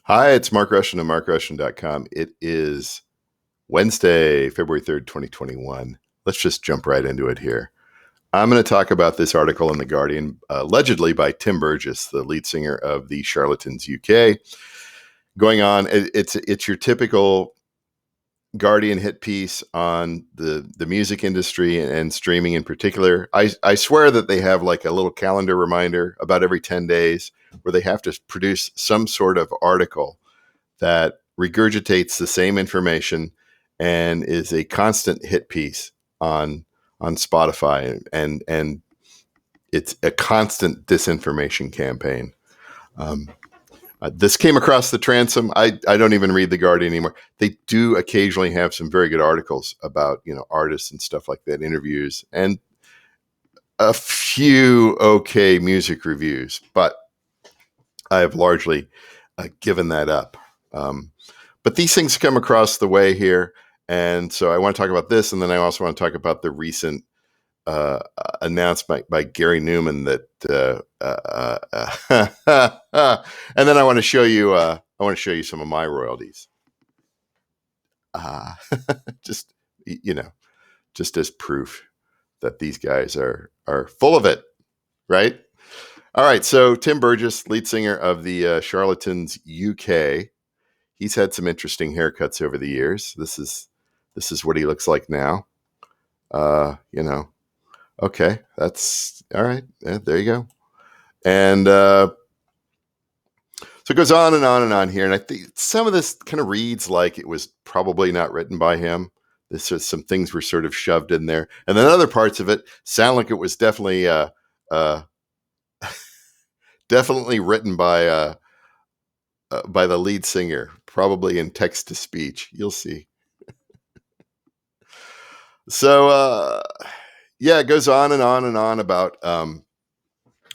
Hi, it's Mark Russian of markrussian.com. It is Wednesday, February 3rd, 2021. Let's just jump right into it here. I'm going to talk about this article in The Guardian, allegedly by Tim Burgess, the lead singer of the Charlatans UK. Going on, it's your typical Guardian hit piece on the music industry and streaming in particular. I swear that they have like a little calendar reminder about every 10 days where they have to produce some sort of article that regurgitates the same information and is a constant hit piece on Spotify, and it's a constant disinformation campaign. Um, this came across the transom. I don't even read The Guardian anymore. They do occasionally have some very good articles about artists and stuff like that, interviews, and a few okay music reviews, but I have largely given that up. But these things come across the way here. And so I want to talk about this. And then I also want to talk about the recent announcement by Gary Newman that, and then I want to show you some of my royalties. Just, just as proof that these guys are full of it. Right. All right. So Tim Burgess, lead singer of the Charlatans UK. He's had some interesting haircuts over the years. This is what he looks like now. Okay, that's all right. Yeah, there you go. And so it goes on and on and on here. And I think some of this kind of reads like it was probably not written by him. This is some things were sort of shoved in there, and then other parts of it sound like it was definitely definitely written by the lead singer, probably in text to speech. You'll see. So yeah, it goes on and on and on about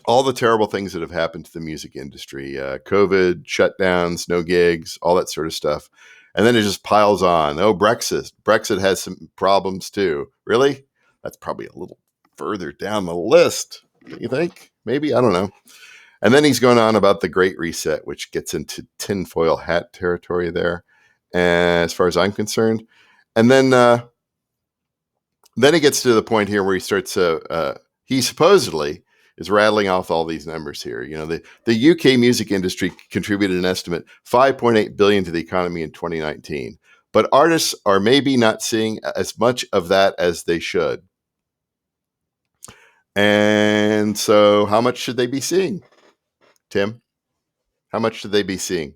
all the terrible things that have happened to the music industry, COVID, shutdowns, no gigs, all that sort of stuff. And then it just piles on. Oh, Brexit has some problems too. Really? That's probably a little further down the list. You think? Maybe? I don't know. And then he's going on about the Great Reset, which gets into tinfoil hat territory there, as far as I'm concerned. And then he gets to the point here where he starts. He supposedly is rattling off all these numbers here. The UK music industry contributed an estimate 5.8 billion to the economy in 2019, but artists are maybe not seeing as much of that as they should. And so, how much should they be seeing, Tim? How much should they be seeing?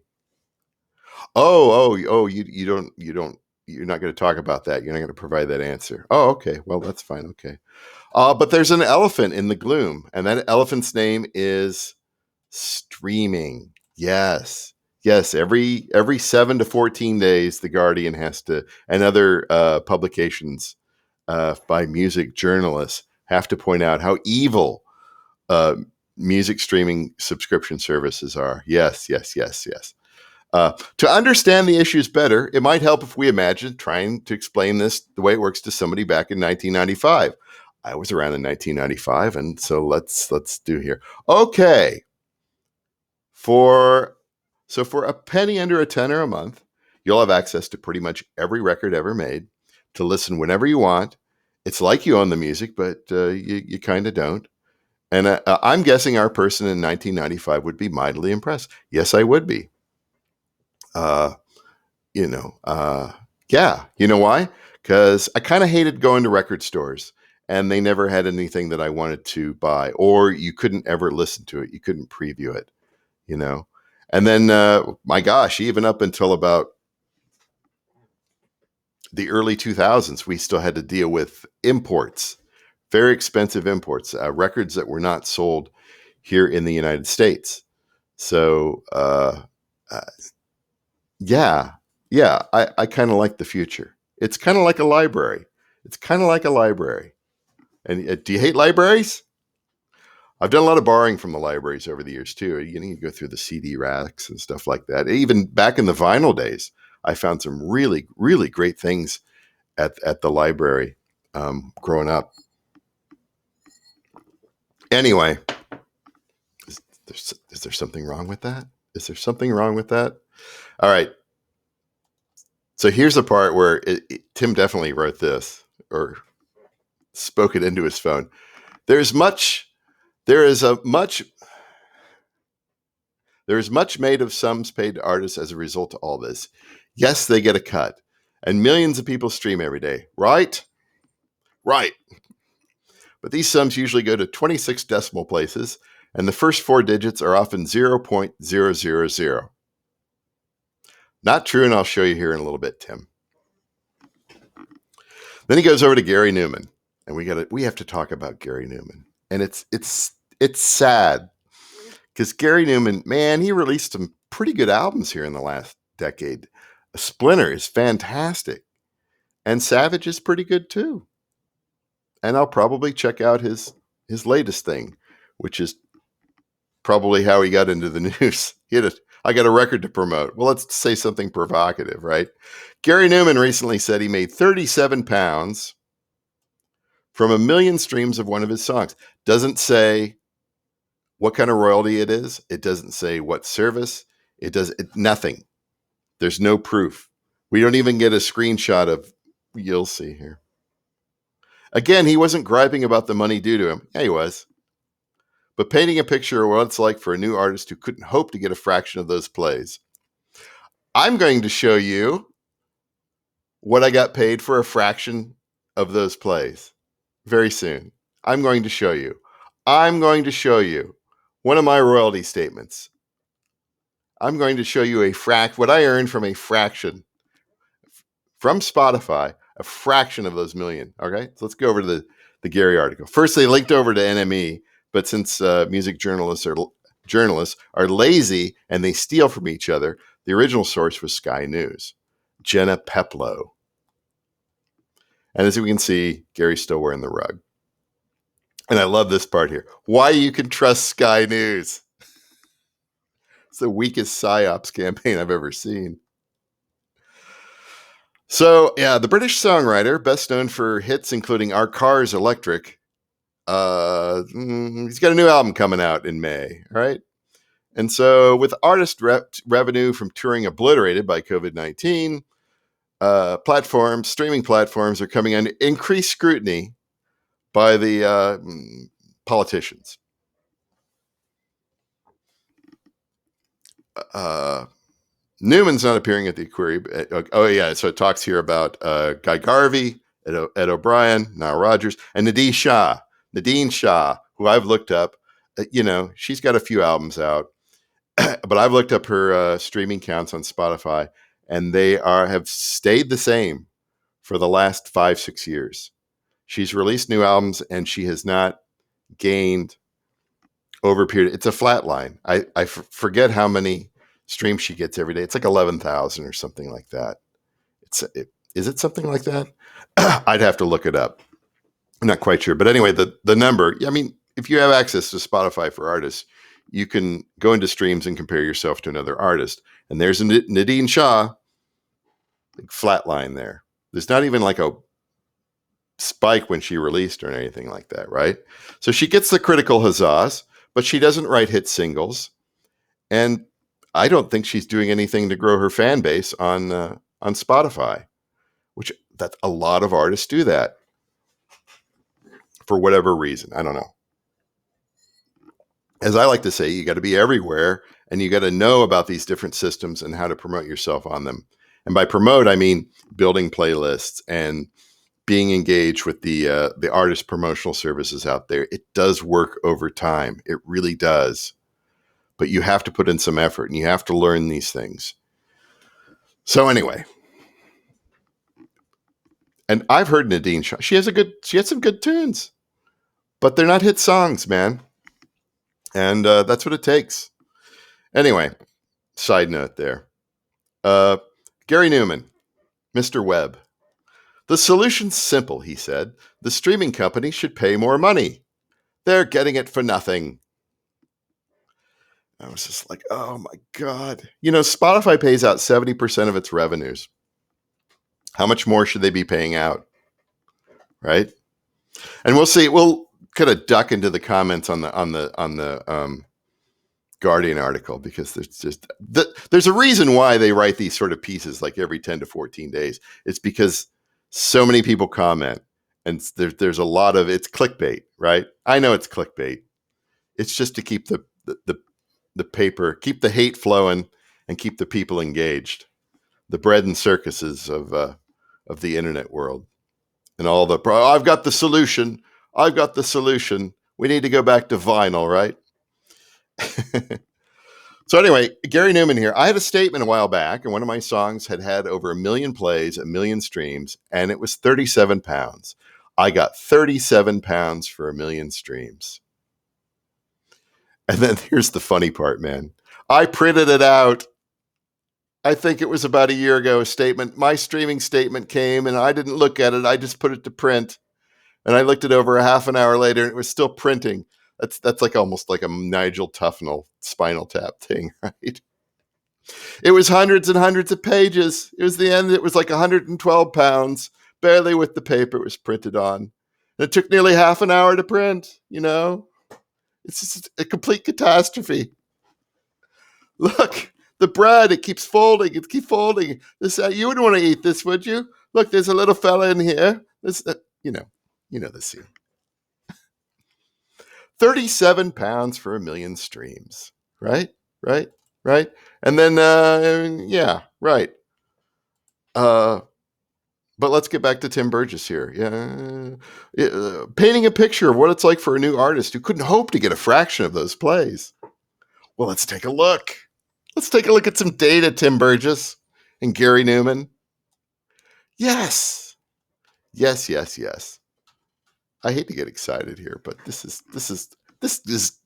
Oh! You're not going to talk about that. You're not going to provide that answer. Oh, okay. Well, that's fine. Okay. But there's an elephant in the gloom, and that elephant's name is streaming. Yes. Yes, every 7 to 14 days, The Guardian has to, and other publications by music journalists have to point out how evil uh, music streaming subscription services are. Yes, yes, yes, yes. To understand the issues better, it might help if we imagine trying to explain this the way it works to somebody back in 1995. I was around in 1995, and so let's do here. Okay, for a penny under a tenner a month, you'll have access to pretty much every record ever made to listen whenever you want. It's like you own the music, but you kind of don't. And I'm guessing our person in 1995 would be mightily impressed. Yes, I would be. Uh, yeah. You know why? Because I kind of hated going to record stores and they never had anything that I wanted to buy, or you couldn't ever listen to it. You couldn't preview it, you know? And then, my gosh, even up until about the early 2000s, we still had to deal with imports, very expensive imports, records that were not sold here in the United States. So, uh, yeah, yeah, I kind of like the future. It's kind of like a library. It's kind of like a library. And do you hate libraries? I've done a lot of borrowing from the libraries over the years too. You go through the CD racks and stuff like that. Even back in the vinyl days, I found some really, really great things at the library growing up. Anyway, is there something wrong with that? Is there something wrong with that? All right. So here's the part where Tim definitely wrote this or spoke it into his phone. There is much made of sums paid to artists as a result of all this. Yes, they get a cut, and millions of people stream every day, right? Right. But these sums usually go to 26 decimal places, and the first four digits are often 0.000. Not true, and I'll show you here in a little bit, Tim. Then he goes over to Gary Newman, and we have to talk about Gary Newman. And it's sad because Gary Newman, man, he released some pretty good albums here in the last decade. Splinter is fantastic, and Savage is pretty good too. And I'll probably check out his latest thing, which is probably how he got into the news. I got a record to promote. Well, let's say something provocative, right? Gary Newman recently said he made 37 pounds from 1 million streams of one of his songs. Doesn't say what kind of royalty it is. It doesn't say what service. Nothing. There's no proof. We don't even get a screenshot of, you'll see here. Again, he wasn't griping about the money due to him. Yeah, he was. But painting a picture of what it's like for a new artist who couldn't hope to get a fraction of those plays. I'm going to show you what I got paid for a fraction of those plays very soon. I'm going to show you one of my royalty statements. I'm going to show you what I earned from a fraction from Spotify, a fraction of those million. Okay, so let's go over to the Gary article. First, they linked over to NME, but since music journalists are lazy and they steal from each other, the original source was Sky News. Jenna Peplow. And as we can see, Gary's still wearing the rug. And I love this part here. Why you can trust Sky News. It's the weakest PSYOPs campaign I've ever seen. So, yeah, the British songwriter, best known for hits including Our Car's Electric, he's got a new album coming out in May, right? And so with artist revenue from touring obliterated by COVID-19, streaming platforms are coming under increased scrutiny by the politicians. Newman's not appearing at the Aquarium. Oh, yeah. So it talks here about Guy Garvey, Ed O'Brien, Nile Rodgers, and Nadine Shah, who I've looked up. She's got a few albums out, but I've looked up her streaming counts on Spotify, and they have stayed the same for the last 5-6 years. She's released new albums, and she has not gained over a period. It's a flat line. I forget how many streams she gets every day. It's like 11,000 or something like that. Is it something like that? I'd have to look it up. I'm not quite sure. But anyway, the number, I mean, if you have access to Spotify for artists, you can go into streams and compare yourself to another artist. And there's Nadine Shah, like flat line there. There's not even like a spike when she released or anything like that, right? So she gets the critical huzzas, but she doesn't write hit singles. And I don't think she's doing anything to grow her fan base on Spotify, which that a lot of artists do that for whatever reason. I don't know. As I like to say, you got to be everywhere and you got to know about these different systems and how to promote yourself on them. And by promote, I mean building playlists and being engaged with the artist promotional services out there. It does work over time. It really does. But you have to put in some effort and you have to learn these things. So anyway, and I've heard Nadine Shah. She had some good tunes, but they're not hit songs, man. And that's what it takes. Anyway, side note there. Gary Newman, Mr. Webb. The solution's simple, he said. The streaming company should pay more money. They're getting it for nothing. I was just like, oh my God. Spotify pays out 70% of its revenues. How much more should they be paying out? Right? And we'll see. We'll kind of duck into the comments on the Guardian article, because there's a reason why they write these sort of pieces like every 10 to 14 days. It's because so many people comment, and there's a lot of, it's clickbait, right? I know it's clickbait. It's just to keep the paper, keep the hate flowing, and keep the people engaged. The bread and circuses of the internet world, and all the I've got the solution. I've got the solution. We need to go back to vinyl, right? So anyway, Gary Newman here. I had a statement a while back, and one of my songs had over 1 million plays, 1 million streams, and it was 37 pounds. I got 37 pounds for 1 million streams. And then here's the funny part, man. I printed it out. I think it was about a year ago, a statement. My streaming statement came, and I didn't look at it. I just put it to print. And I looked it over a half an hour later, and it was still printing. That's like almost like a Nigel Tufnell Spinal Tap thing, right? It was hundreds and hundreds of pages. It was the end. It was like 112 pounds, barely with the paper it was printed on. And it took nearly half an hour to print, you know? It's just a complete catastrophe. Look, the bread, it keeps folding. It keeps folding. This, you wouldn't want to eat this, would you? Look, there's a little fella in here. This, you know the scene. 37 pounds for 1 million streams, right? And then, yeah, right. But let's get back to Tim Burgess here. Yeah, painting a picture of what it's like for a new artist who couldn't hope to get a fraction of those plays. Well, let's take a look. Let's take a look at some data, Tim Burgess and Gary Newman. Yes. I hate to get excited here, but this has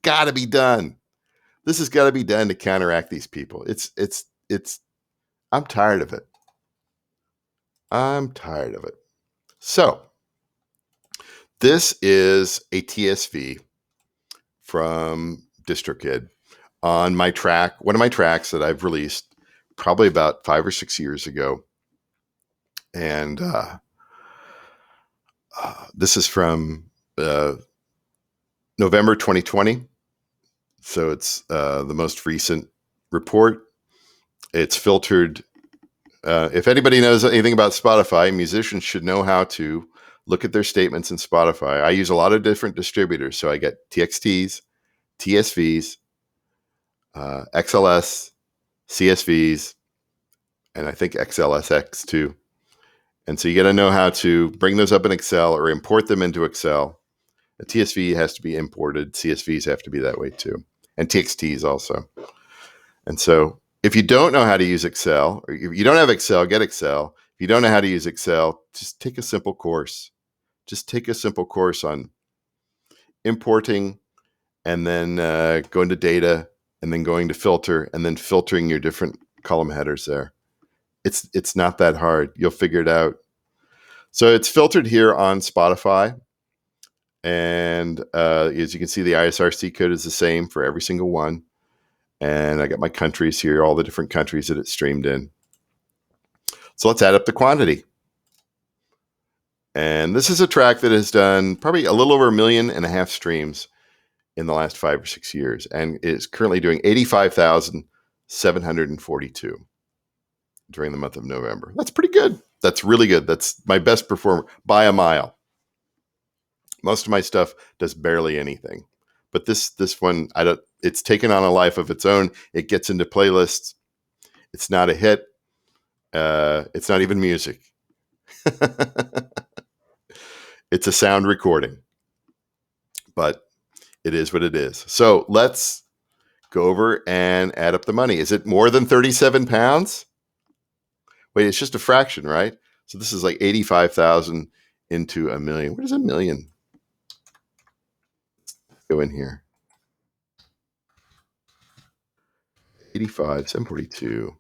got to be done. This has got to be done to counteract these people. I'm tired of it. So this is a TSV from DistroKid on my track, one of my tracks that I've released probably about 5 or 6 years ago. And this is from November 2020. So it's the most recent report. It's filtered. If anybody knows anything about Spotify, musicians should know how to look at their statements in Spotify. I use a lot of different distributors. So I get TXTs, TSVs, XLS, CSVs, and I think XLSX too. And so you got to know how to bring those up in Excel or import them into Excel. A TSV has to be imported. CSVs have to be that way too. And TXTs also. And so if you don't know how to use Excel, or if you don't have Excel, get Excel. If you don't know how to use Excel, just take a simple course. Just take a simple course on importing, and then going to data, and then going to filter, and then filtering your different column headers there. It's not that hard. You'll figure it out. So it's filtered here on Spotify. And as you can see, the ISRC code is the same for every single one. And I got my countries here, all the different countries that it's streamed in. So let's add up the quantity. And this is a track that has done probably a little over 1.5 million streams in the last 5 or 6 years, and is currently doing 85,742 during the month of November. That's pretty good. That's really good. That's my best performer by a mile. Most of my stuff does barely anything, but this one, it's taken on a life of its own. It gets into playlists. It's not a hit. It's not even music. It's a sound recording, but it is what it is. So let's go over and add up the money. Is it more than 37 pounds? Wait, it's just a fraction, right? So this is like 85,000 into 1 million. What is 1 million? Go in here. 85, 742.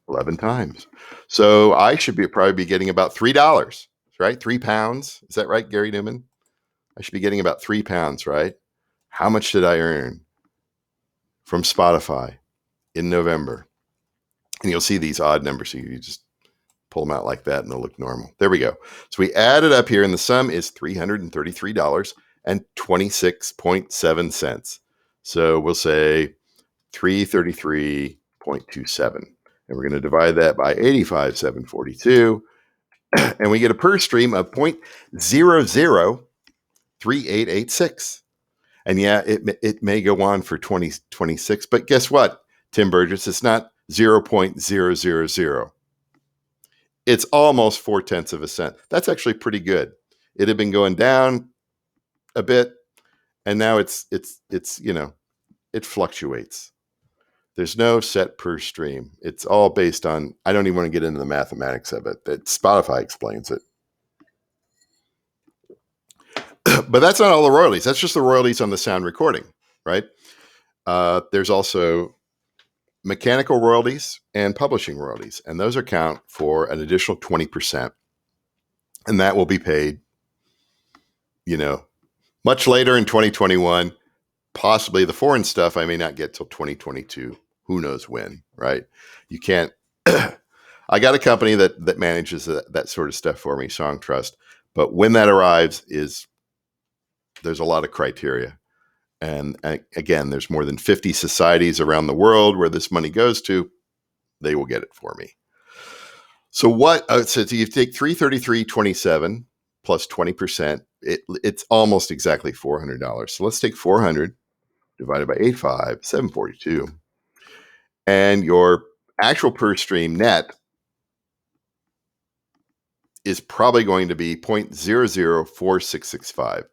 11 times. So I should probably be getting about $3, right? 3 pounds. Is that right, Gary Newman? I should be getting about 3 pounds, right? How much did I earn from Spotify in November? And you'll see these odd numbers. So you just pull them out like that and they'll look normal. There we go. So we add it up here, and the sum is $333.26.7. So we'll say 333.27. And we're going to divide that by 85,742. And we get a per stream of 0.003886. And yeah, it may go on for 2026, but guess what, Tim Burgess? It's not 0.000. It's almost 0.4 of a cent. That's actually pretty good. It had been going down a bit, and now it's it fluctuates. There's no set per stream. It's all based on, I don't even want to get into the mathematics of it. That Spotify explains it. But that's not all the royalties. That's just the royalties on the sound recording, right? There's also mechanical royalties and publishing royalties, and those account for an additional 20%. And that will be paid, much later in 2021. Possibly the foreign stuff I may not get till 2022. Who knows when, right? You can't. I got a company that manages that sort of stuff for me, Song Trust. But when that arrives, there's a lot of criteria. And again, there's more than 50 societies around the world where this money goes to. They will get it for me. So so you take 333.27 plus 20%. It's almost exactly $400. So let's take 400 divided by 85,742. And your actual per stream net is probably going to be 0.004665,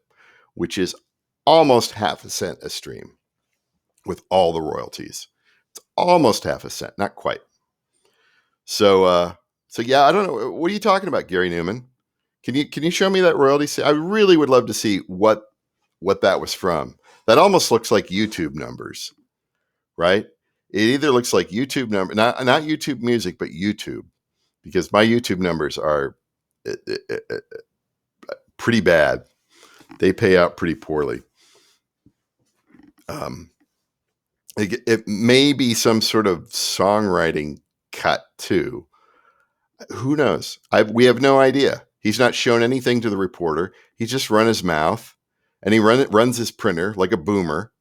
which is almost half a cent a stream with all the royalties. It's almost half a cent, not quite. So yeah, I don't know. What are you talking about, Gary Newman? Can you show me that royalty? I really would love to see what that was from. That almost looks like YouTube numbers, right? It either looks like YouTube number, not YouTube music, but YouTube, because my YouTube numbers are pretty bad. They pay out pretty poorly. It may be some sort of songwriting cut too. Who knows? We have no idea. He's not shown anything to the reporter. He's just run his mouth, and he runs his printer like a boomer.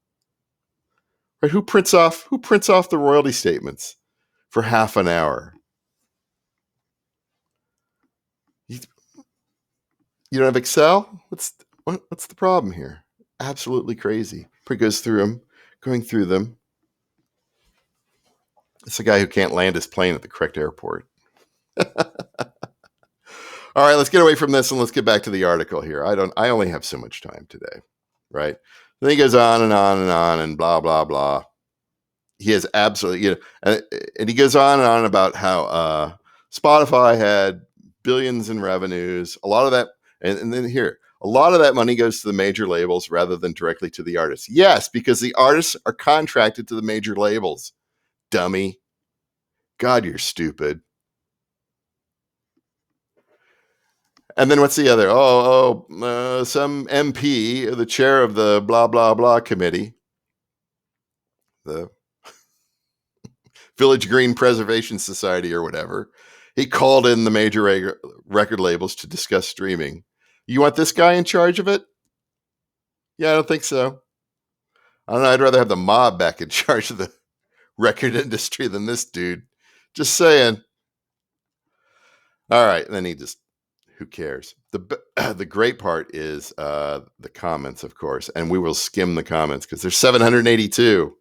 Right? Who prints off the royalty statements for half an hour? You don't have Excel? What's the problem here? Absolutely crazy. He goes through them, going through them. It's a guy who can't land his plane at the correct airport. All right, let's get away from this and let's get back to the article here. I only have so much time today, right? Then he goes on and on and on and blah, blah, blah. He has absolutely, and he goes on and on about how Spotify had billions in revenues. A lot of that, and then here, a lot of that money goes to the major labels rather than directly to the artists. Yes, because the artists are contracted to the major labels. Dummy. God, you're stupid. And then what's the other? Some MP, the chair of the blah, blah, blah committee, the Village Green Preservation Society or whatever, he called in the major record labels to discuss streaming. You want this guy in charge of it? Yeah, I don't think so. I don't know. I'd rather have the mob back in charge of the record industry than this dude. Just saying. All right. And then who cares? The great part is the comments, of course, and we will skim the comments because there's 782.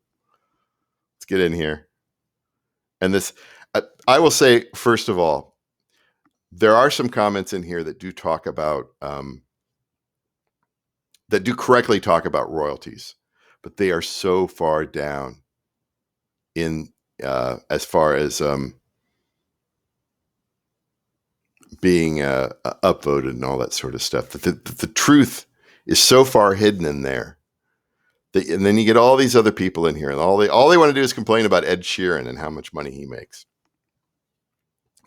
Let's get in here. And this, I will say, first of all, there are some comments in here that do talk about, that do correctly talk about royalties, but they are so far down in as far as being upvoted and all that sort of stuff. The truth is so far hidden in there. And then you get all these other people in here, and all they want to do is complain about Ed Sheeran and how much money he makes,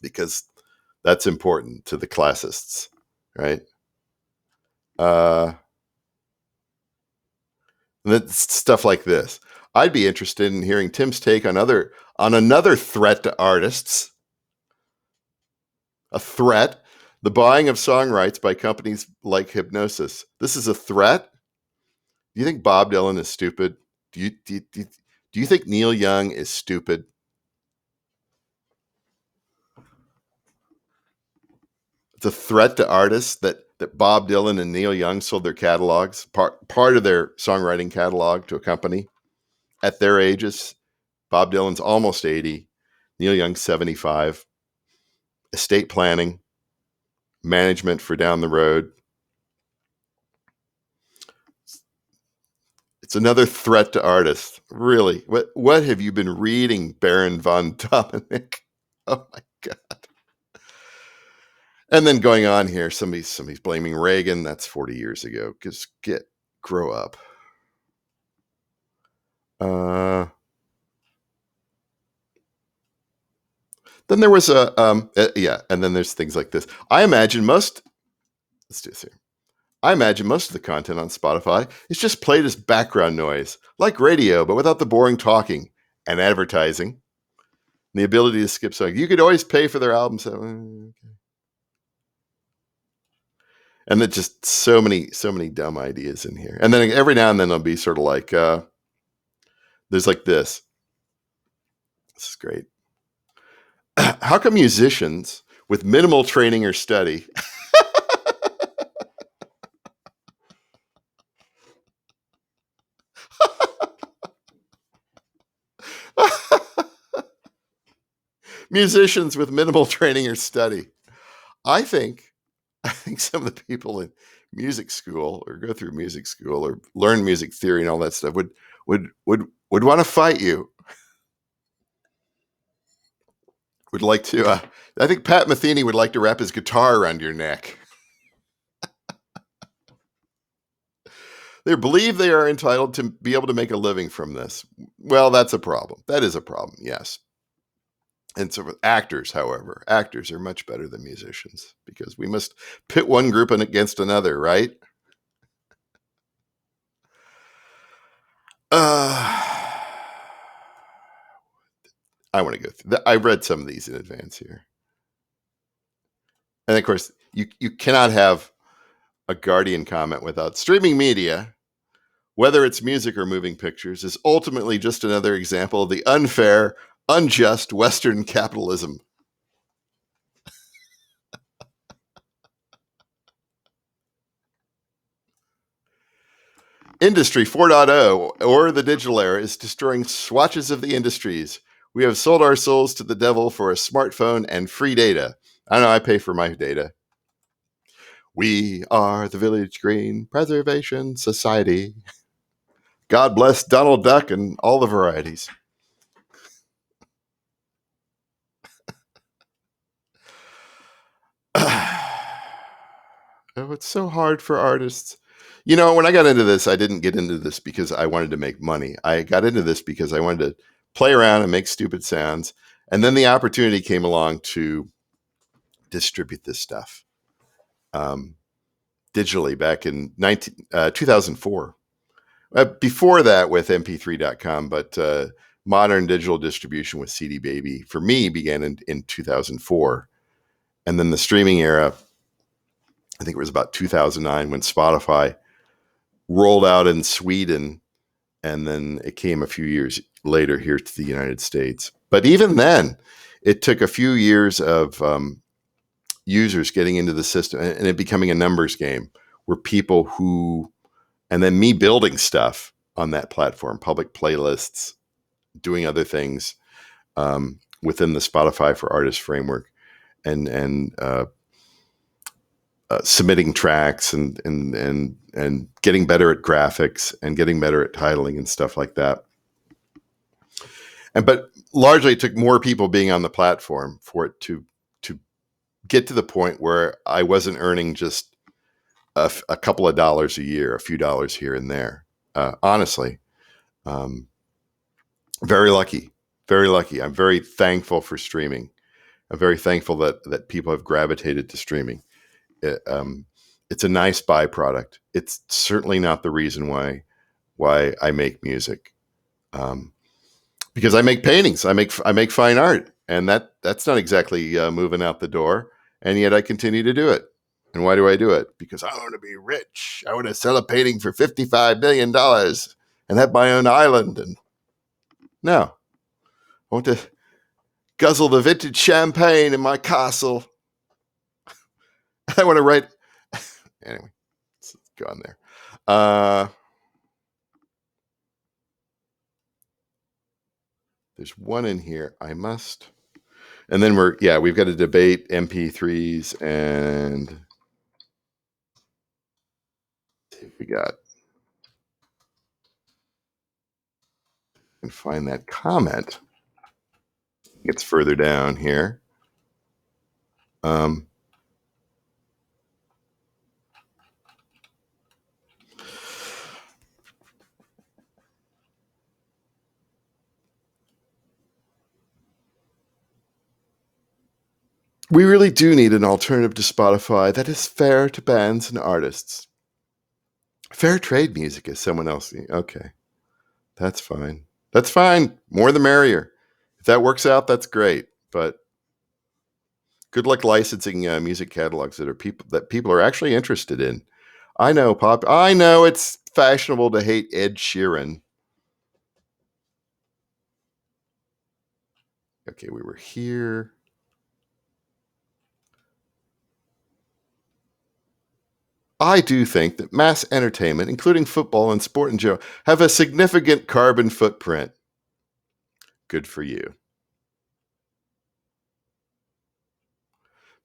because that's important to the classists, right? That's stuff like this. I'd be interested in hearing Tim's take on another threat to artists. A threat: the buying of song rights by companies like Hypnosis. This is a threat? Do you think Bob Dylan is stupid? Do Do you think Neil Young is stupid? It's a threat to artists that Bob Dylan and Neil Young sold their catalogs, part of their songwriting catalog, to a company at their ages. Bob Dylan's almost 80, Neil Young's 75. Estate planning, management for down the road. It's another threat to artists. Really, what have you been reading, Baron von Dominic? Oh my God! And then going on here, somebody's blaming Reagan. That's 40 years ago. Just grow up. Then there was and then there's things like this. Let's do this here. I imagine most of the content on Spotify is just played as background noise, like radio, but without the boring talking and advertising. And the ability to skip songs. You could always pay for their albums. Okay. And then just so many dumb ideas in here. And then every now and then there'll be sort of like, there's like this. This is great. How come musicians with minimal training or study musicians with minimal training or study? I think some of the people in music school or go through music school or learn music theory and all that stuff would want to fight you. Would like to. I think Pat Metheny would like to wrap his guitar around your neck. They believe they are entitled to be able to make a living from this. Well, that's a problem. That is a problem, yes. And so actors, however, actors are much better than musicians because we must pit one group against another, right? I want to go through. I read some of these in advance here. And of course, you cannot have a Guardian comment without streaming media, whether it's music or moving pictures, is ultimately just another example of the unfair, unjust Western capitalism. Industry 4.0, or the digital era, is destroying swatches of the industries. We have sold our souls to the devil for a smartphone and free data. I know, I pay for my data. We are the Village Green Preservation Society. God bless Donald Duck and all the varieties. Oh, it's so hard for artists. You know, when I got into this, I didn't get into this because I wanted to make money. I got into this because I wanted to play around and make stupid sounds. And then the opportunity came along to distribute this stuff digitally back in 2004. Before that with mp3.com, but modern digital distribution with CD Baby, for me, began in 2004. And then the streaming era, I think it was about 2009 when Spotify rolled out in Sweden, and then it came a few years later here to the United States. But even then, it took a few years of users getting into the system and it becoming a numbers game where people who, and then me building stuff on that platform, public playlists, doing other things within the Spotify for Artists framework, and submitting tracks and getting better at graphics and getting better at titling and stuff like that. But largely it took more people being on the platform for it to get to the point where I wasn't earning just a couple of dollars a year, a few dollars here and there. Honestly, very lucky. I'm very thankful for streaming. I'm very thankful that people have gravitated to streaming. It's a nice byproduct. It's certainly not the reason why I make music, because I make paintings. I make fine art, and that's not exactly moving out the door. And yet I continue to do it. And why do I do it? Because I want to be rich. I want to sell a painting for $55 million and have my own island. And No. I want to guzzle the vintage champagne in my castle. I want to write. Anyway, let's go on there. There's one in here. I must. And then we've got to debate MP3s and we got and find that comment. It's further down here. We really do need an alternative to Spotify that is fair to bands and artists. Fair trade music is someone else. Okay, that's fine. That's fine. More the merrier. If that works out, that's great. But good luck licensing music catalogs that people are actually interested in. I know it's fashionable to hate Ed Sheeran. Okay, we were here. I do think that mass entertainment, including football and sport in general, have a significant carbon footprint. Good for you.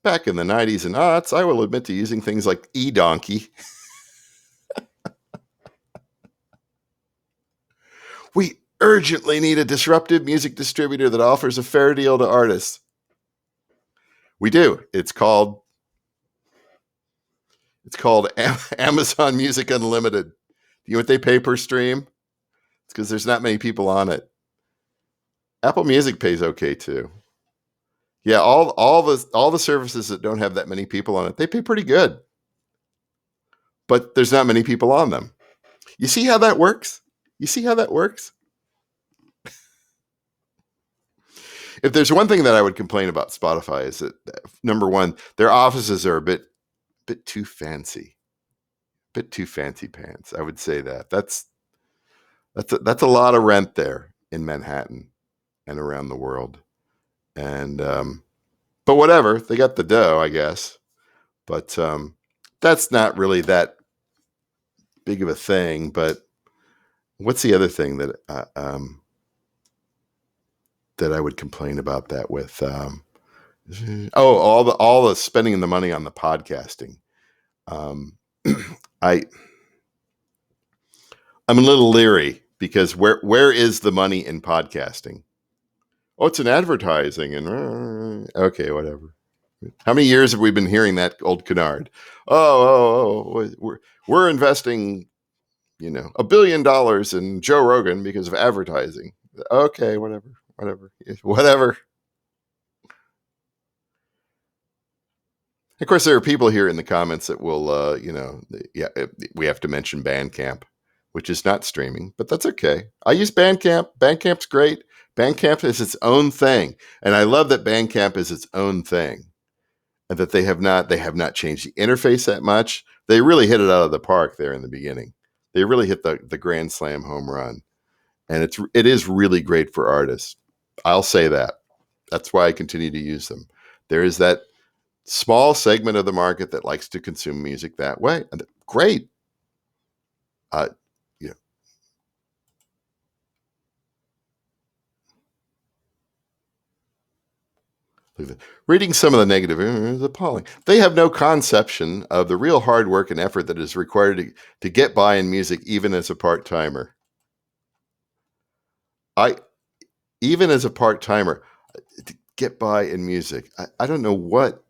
Back in the 90s and aughts, I will admit to using things like eDonkey. We urgently need a disruptive music distributor that offers a fair deal to artists. We do. It's called Amazon Music Unlimited. Do you know what they pay per stream? It's because there's not many people on it. Apple Music pays okay too. Yeah, all the services that don't have that many people on it, they pay pretty good. But there's not many people on them. You see how that works? If there's one thing that I would complain about Spotify is that number one, their offices are a bit too fancy. Bit too fancy pants. I would say that. That's a lot of rent there in Manhattan and around the world. And but whatever, they got the dough, I guess. But that's not really that big of a thing. But what's the other thing that that I would complain about that with? All the spending the money on the podcasting. I'm a little leery because where is the money in podcasting? Oh, it's in advertising and okay, whatever. How many years have we been hearing that old canard? We're investing, $1 billion in Joe Rogan because of advertising. Okay, whatever. Of course, there are people here in the comments that will, we have to mention Bandcamp, which is not streaming, but that's okay. I use Bandcamp. Bandcamp's great. Bandcamp is its own thing, and I love that Bandcamp is its own thing, and that they have not changed the interface that much. They really hit it out of the park there in the beginning. They really hit the grand slam home run, and it is really great for artists. I'll say that. That's why I continue to use them. There is that small segment of the market that likes to consume music that way. And great. Yeah. Reading some of the negative is appalling. They have no conception of the real hard work and effort that is required to get by in music, even as a part-timer. Even as a part-timer, to get by in music. I don't know what.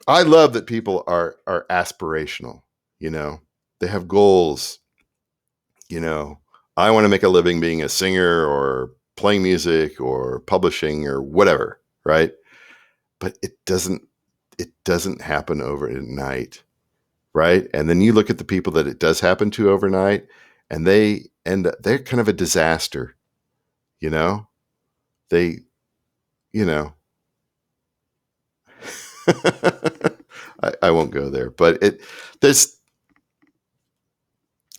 I love that people are aspirational. They have goals. I want to make a living being a singer or playing music or publishing or whatever, right? But it doesn't happen overnight, right? And then you look at the people that it does happen to overnight, and they're kind of a disaster, They, I won't go there, but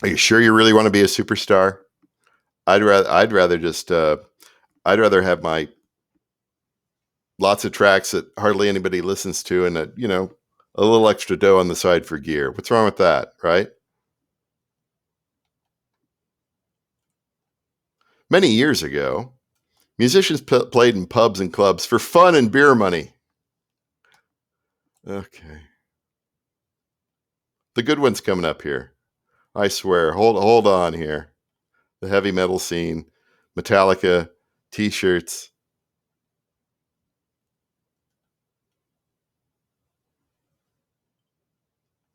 Are you sure you really want to be a superstar? I'd rather have my lots of tracks that hardly anybody listens to and a little extra dough on the side for gear. What's wrong with that, right? Many years ago, musicians played in pubs and clubs for fun and beer money. Okay. The good one's coming up here. I swear. Hold on here. The heavy metal scene, Metallica, t-shirts.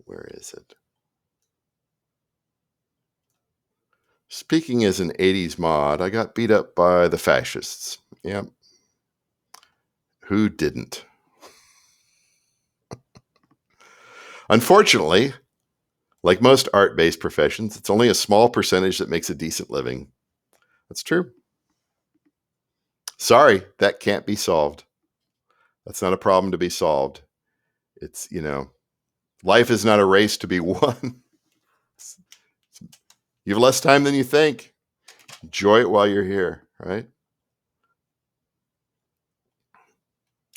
Where is it? Speaking as an 80s mod, I got beat up by the fascists. Yep. Who didn't? Unfortunately, like most art-based professions, it's only a small percentage that makes a decent living. That's true. Sorry, that can't be solved. That's not a problem to be solved. It's, life is not a race to be won. You have less time than you think. Enjoy it while you're here, right?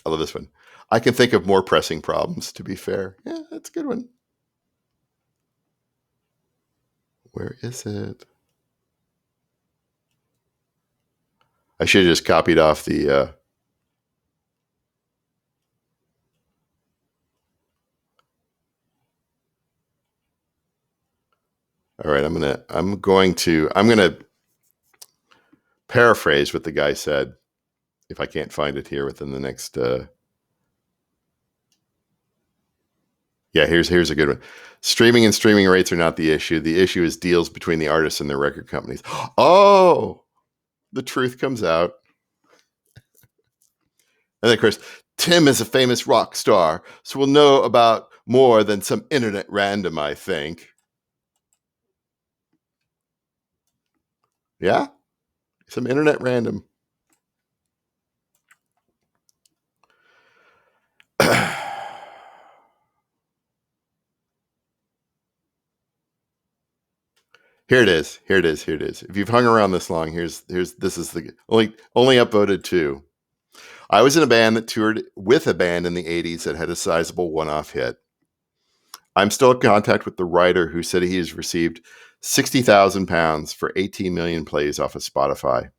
I love this one. I can think of more pressing problems, to be fair. Yeah, that's a good one. Where is it? I should have just copied off the. All right, I'm going to paraphrase what the guy said. If I can't find it here within the next. Yeah, here's a good one. Streaming and streaming rates are not the issue. The issue is deals between the artists and their record companies. Oh, the truth comes out. And then, of course, Tim is a famous rock star, so we'll know about more than some internet random, I think. Yeah? Some internet random. Here it is. Here it is. Here it is. If you've hung around this long, this is the only upvoted 2. I was in a band that toured with a band in the 80s that had a sizable one-off hit. I'm still in contact with the writer who said he has received £60,000 for 18 million plays off of Spotify.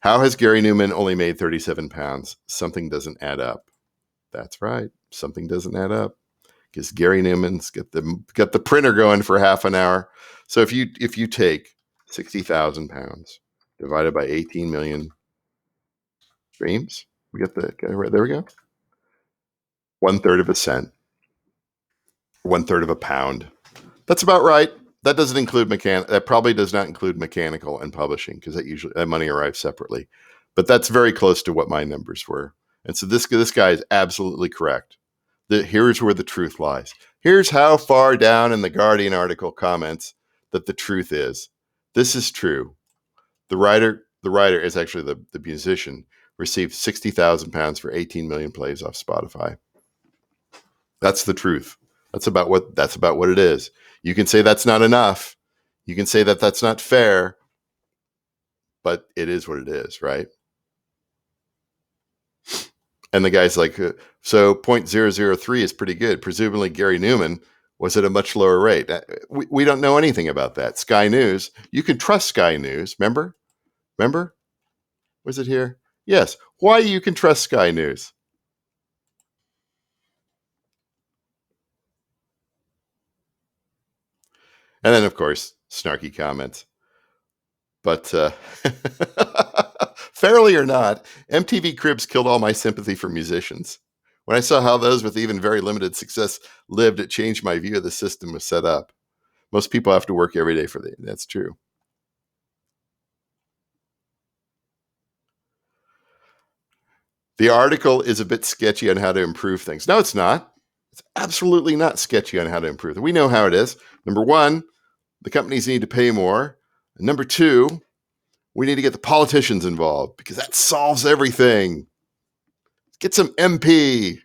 How has Gary Newman only made £37? Something doesn't add up. That's right. Something doesn't add up. Because Gary Newman's got the printer going for half an hour. So if you take £60,000 divided by 18 million streams, we get there we go. 1/3 of a cent, 1/3 of a pound. That's about right. That doesn't include that probably does not include mechanical and publishing because that money arrives separately. But that's very close to what my numbers were. And so this guy is absolutely correct. Here's where the truth lies. Here's how far down in the Guardian article comments that the truth is. This is true. The writer is actually the musician, received £60,000 for 18 million plays off Spotify. That's the truth. That's about what it is. You can say that's not enough. You can say that that's not fair, but it is what it is, right? And the guy's like, so 0.003 is pretty good. Presumably Gary Newman was at a much lower rate. We don't know anything about that. Sky News, you can trust Sky News. Remember? Was it here? Yes. Why you can trust Sky News? And then, of course, snarky comments. But fairly or not, MTV Cribs killed all my sympathy for musicians. When I saw how those with even very limited success lived, it changed my view of the system was set up. Most people have to work every day that's true. The article is a bit sketchy on how to improve things. No, it's not. It's absolutely not sketchy on how to improve them. We know how it is. Number one, the companies need to pay more. And number two, we need to get the politicians involved because that solves everything. Get some MP.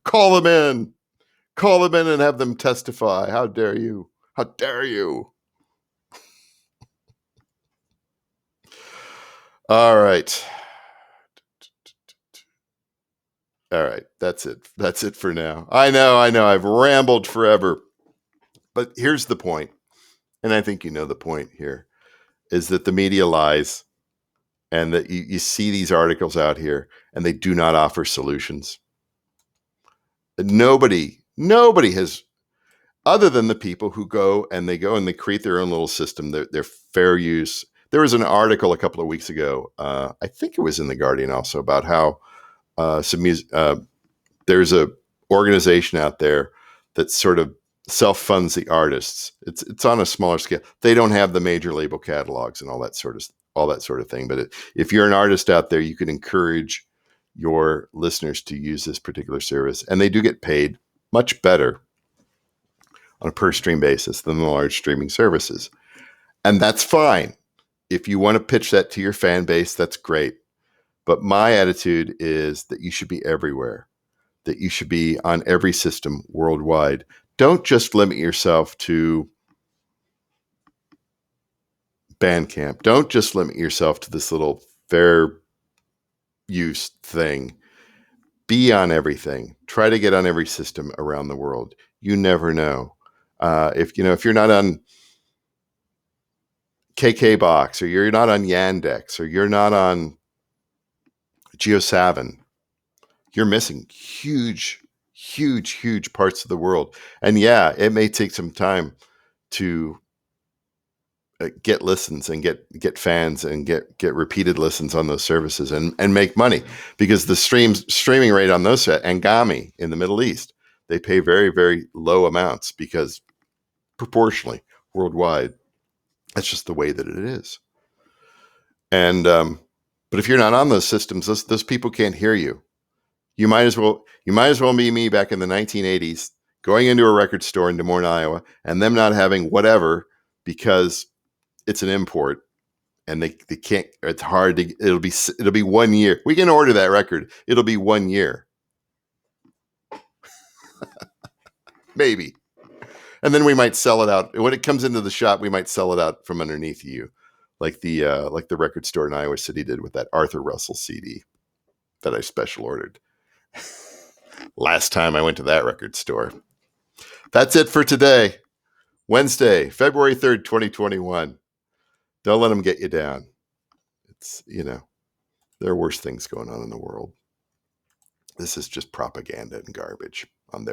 Call them in and have them testify. How dare you? How dare you? All right. All right. That's it. That's it for now. I know. I've rambled forever. But here's the point, and I think you know the point here, is that the media lies, and that you see these articles out here and they do not offer solutions. Nobody has, other than the people who go and they create their own little system, their fair use. There was an article a couple of weeks ago, I think it was in The Guardian also, about how there's a organization out there that sort of self-funds the artists. It's on a smaller scale. They don't have the major label catalogs and all that sort of thing. But if you're an artist out there, you can encourage your listeners to use this particular service, and they do get paid much better on a per stream basis than the large streaming services. And that's fine. If you want to pitch that to your fan base, that's great. But my attitude is that you should be everywhere, that you should be on every system worldwide. Don't just limit yourself to Bandcamp. Don't just limit yourself to this little fair use thing. Be on everything. Try to get on every system around the world. You never know. If you're not on KKBox, or you're not on Yandex, or you're not on GeoSavin, you're missing huge parts of the world. And yeah, it may take some time to get listens and get fans and get repeated listens on those services and make money, because the streaming rate on those, Angami in the Middle East, they pay very, very low amounts, because proportionally worldwide, that's just the way that it is. And but if you're not on those systems, those people can't hear you. You might as well be me back in the 1980s, going into a record store in Des Moines, Iowa, and them not having whatever because it's an import, and they can't. It's hard to. It'll be 1 year. We can order that record. It'll be 1 year, maybe, and then we might sell it out when it comes into the shop. We might sell it out from underneath you, like the record store in Iowa City did with that Arthur Russell CD that I special ordered last time I went to that record store. That's it for today. Wednesday, February 3rd, 2021. Don't let them get you down. It's, there are worse things going on in the world. This is just propaganda and garbage on their